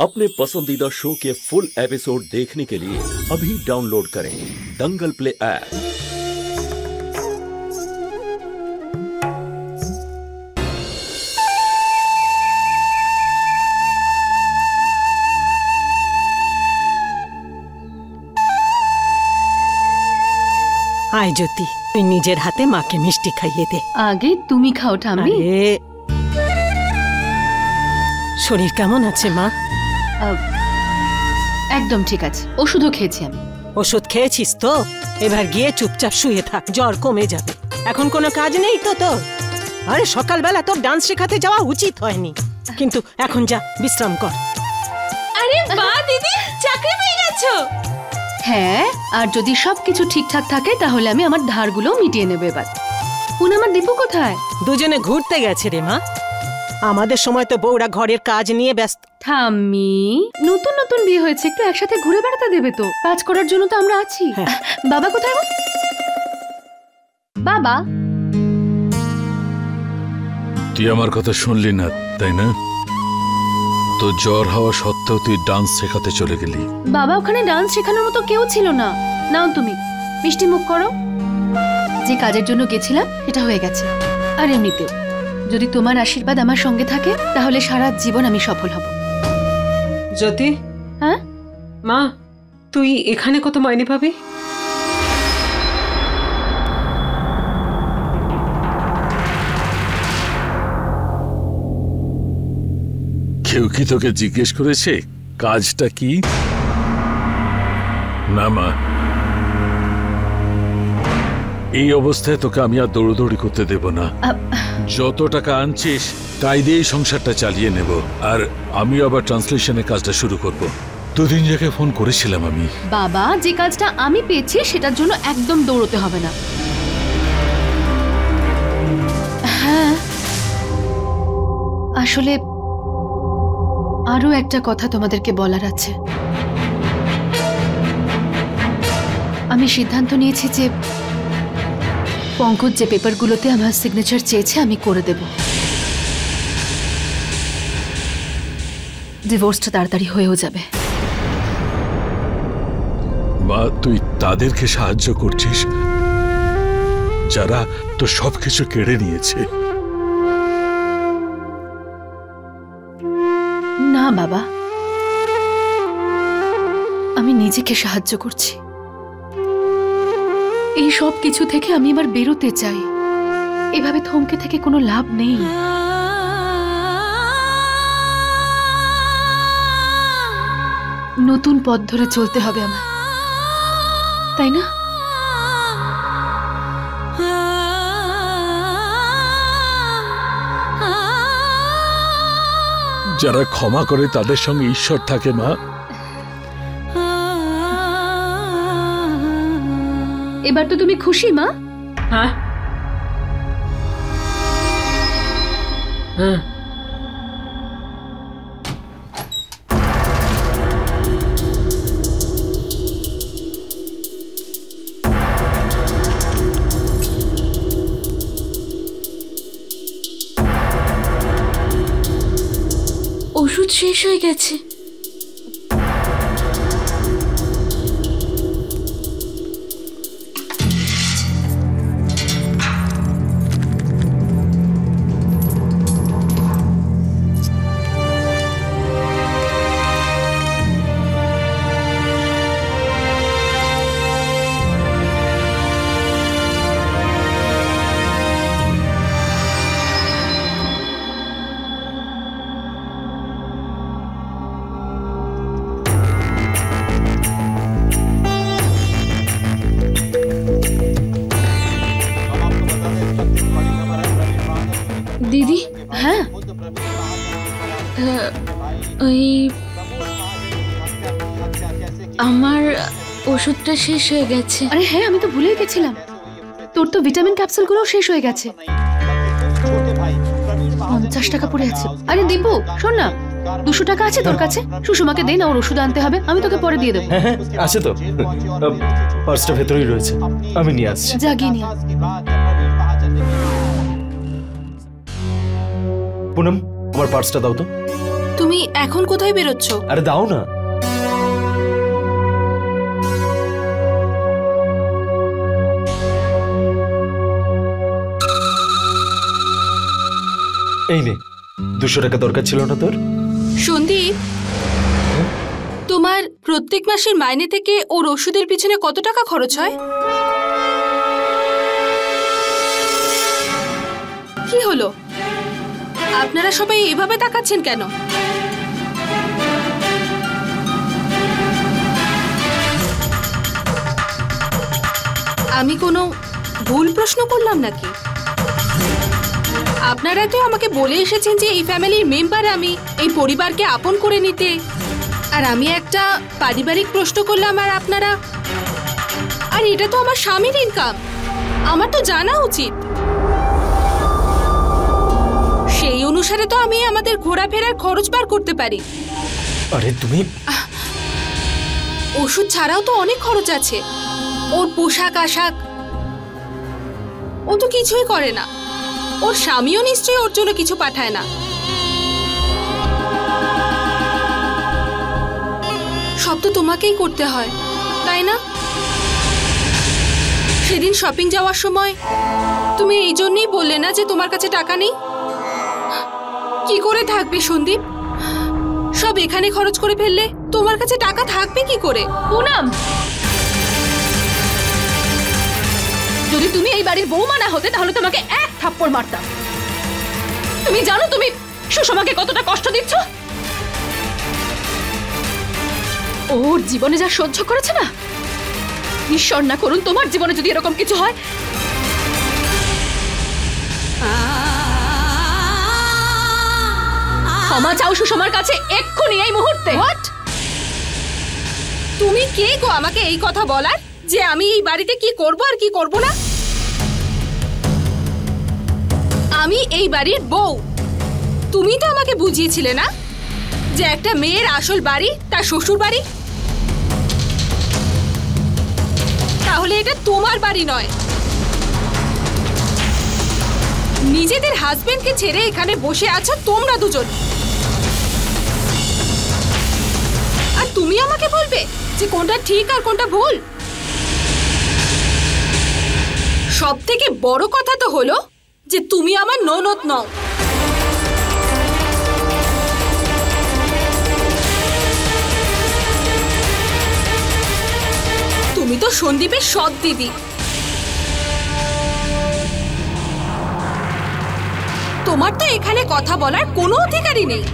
अपने पसंदीदा शो के फुल एपिसोड देखने के लिए अभी डाउनलोड करें दंगल प्ले ऐप। आय ज्योति, तुई निजेर हाथे माँ के मिष्टि खाइए दे। आगे तुमी खाओ ठाम्मी। शरीर केमन आछे मा? एकदम ठीक आछे, ओषुधो खेয়েছি আমি। ওষুধ খেয়েছিস তো? এবার গিয়ে চুপচাপ শুয়ে থাক, জ্বর কমে যাবে। এখন কোনো কাজ নেই তো তোর? আরে সকালবেলা তোর ডান্স শেখাতে যাওয়া উচিত হয়নি, কিন্তু এখন যা বিশ্রাম কর। আরে বাহ দিদি, চাকরি পেয়ে গেছো। হ্যাঁ, আর যদি সবকিছু ঠিকঠাক থাকে তাহলে আমি আমার ধারগুলো মিটিয়ে নেব এবার। পুন আমার দীপু কোথায়? দুজনে ঘুরতে গেছে রে মা। আমাদের সময় তো বউরা ঘরের কাজ নিয়ে ব্যস্ত। ঠাম্মি, নতুন নতুন বিয়ে হয়েছে, একটু একসাথে ঘুরে বেড়াতে দেবে তো? কাজ করার জন্য তো আমরা আছি। বাবা কোথায়? বাবা, তুই আমার কথা শুনলি না তাই না? তো জ্বর হওয়া সত্ত্বেও তুই ডান্স শেখাতে চলে গেলি। বাবা ওখানে ডান্স শেখানোর মতো কেউ ছিল না। নাও তুমি মিষ্টি মুখ করো। যে কাজের জন্য গেছিলাম সেটা হয়ে গেছে। আর এমনিতেও যদি তোমার আশীর্বাদ আমার সঙ্গে থাকে তাহলে সারা জীবন আমি সফল হব। জ্যোতি, হ্যাঁ মা, তুই এখানে কত মাইনে পাবি? কেউ কি তোকে জিজ্ঞেস করেছে কাজটা কি? না মা, এই অবস্থায় তোকে আমি আর দৌড়দৌড়ি করতে দেব না। যত টাকা আনছিস তাই দিয়েই সংসারটা চালিয়ে নেব। আর আমি আবার ট্রান্সলেশনের কাজটা শুরু করব। দুদিন যাকে ফোন করেছিলাম আমি। বাবা, যে কাজটা আমি পেয়েছি সেটার জন্য একদম দৌড়তে হবে না। হ্যাঁ, আসলে আরো একটা কথা তোমাদেরকে বলার আছে। আমি সিদ্ধান্ত নিয়েছি যে পঙ্কজ যে পেপারগুলোতে আমার সিগনেচার চেয়েছে আমি করে দেব। ডিভোর্সটা তাড়াতাড়ি হয়েও যাবে। মা, তুই তাদেরকে সাহায্য করছিস যারা তো সবকিছু কেড়ে নিয়েছে। না বাবা, আমি নিজেকে সাহায্য করছি। এই সব কিছু থেকে আমি এবার বেরোতে চাই। এভাবে থমকে থেকে কোনো লাভ নেই। নতুন পথ ধরে চলতে হবে আমার, তাই না? যারা ক্ষমা করে তাদের সঙ্গে ঈশ্বর থাকে মা। এবার তো তুমি খুশি মা? হ্যাঁ হ্যাঁ, ওষুধ শেষ হয়ে গেছে। দিদি, হ্যাঁ ওই আমার ওষুধটা শেষ হয়ে গেছে। আরে হ্যাঁ, আমি তো ভুলেই গেছিলাম। তোর তো ভিটামিন ক্যাপসুলগুলোও শেষ হয়ে গেছে। 50 টাকা পড়ে আছে। আরে দীপু শোন না, 200 টাকা আছে তোর কাছে? সুষমাকে দে না, ওর ওষুধ আনতে হবে। আমি তোকে পরে দিয়ে দেবো। হ্যাঁ হ্যাঁ আছে তো, পার্সটা ভেতরেই রয়েছে, আমি নিয়ে আসছি। জাগিয়ে নিয়ে। পুনম, আমার পার্সটা দাও তো। তুমি তুমি এখন কোথায় বেরোচ্ছ? আরে দাও না। এই নে, 200 টাকা দরকার ছিল না তোর? সন্দীপ, তোমার প্রত্যেক মাসের মাইনে থেকে ওর ওষুধের পিছনে কত টাকা খরচ হয়? কি হলো, আপনারা সবাই এভাবে তাকাচ্ছেন কেন? আমি কোনো ভুল প্রশ্ন করলাম নাকি? আপনারা তো আমাকে বলে এসেছেন যে এই ফ্যামিলির মেম্বার, আমি এই পরিবারকে আপন করে নিতে, আর আমি একটা পারিবারিক প্রশ্ন করলাম আর আপনারা, আর এটা তো আমার স্বামীর ইনকাম, আমার তো জানা উচিত। সেই অনুসারে তো আমি আমাদের ঘোরাফেরার খরচ বার করতে পারি। আরে তুমি, ওষুধ ছাড়াও তো অনেক খরচ আছে, ওর পোশাক আশাক, ও তো কিছুই করে না, ওর স্বামীও নিশ্চয়ই ওর জন্য কিছু পাঠায় না। সব তো তোমাকেই করতে হয়, তাই না? সেদিন শপিং যাওয়ার সময় তুমি এই জন্যই বললে না যে তোমার কাছে টাকা নেই? কি করে থাকবে সন্দীপ? সব এখানে খরচ করে ফেললে তোমার কাছে টাকা থাকবে কি করে? পুনম, যদি তুমি এই বাড়ির বৌমা না হতে তাহলে তোমাকে এক থাপ্পড় মারতাম। তুমি জানো তুমি সুষমাকে কতটা কষ্ট দিচ্ছ? ওর জীবনে যা সহ্য করেছে না, ঈশ্বর না করুন তোমার জীবনে যদি এরকম কিছু হয়। ক্ষমা চাও সুষমার কাছে এক্ষুনি, এই মুহূর্তে। তুমি কে গো আমাকে এই কথা বলার যে আমি এই বাড়িতে কি করব আর কি করব না? আমি এই বাড়ির বউ। তুমি তো আমাকে বুঝিয়েছিলে না যে একটা মেয়ের আসল বাড়ি তার শ্বশুর বাড়ি। তাহলে এটা তোমার বাড়ি নয়। নিজেদের হাজবেন্ডকে ছেড়ে এখানে বসে আছো তোমরা দুজন, আর তুমি আমাকে বলবে যে কোনটা ঠিক আর কোনটা ভুল? সব থেকে বড় কথা তো হলো যে তুমি আমার ননদ নও। তুমি তো সন্দীপের সৎ দিদি। তোমার তো এখানে কথা বলার কোনো অধিকারই নেই।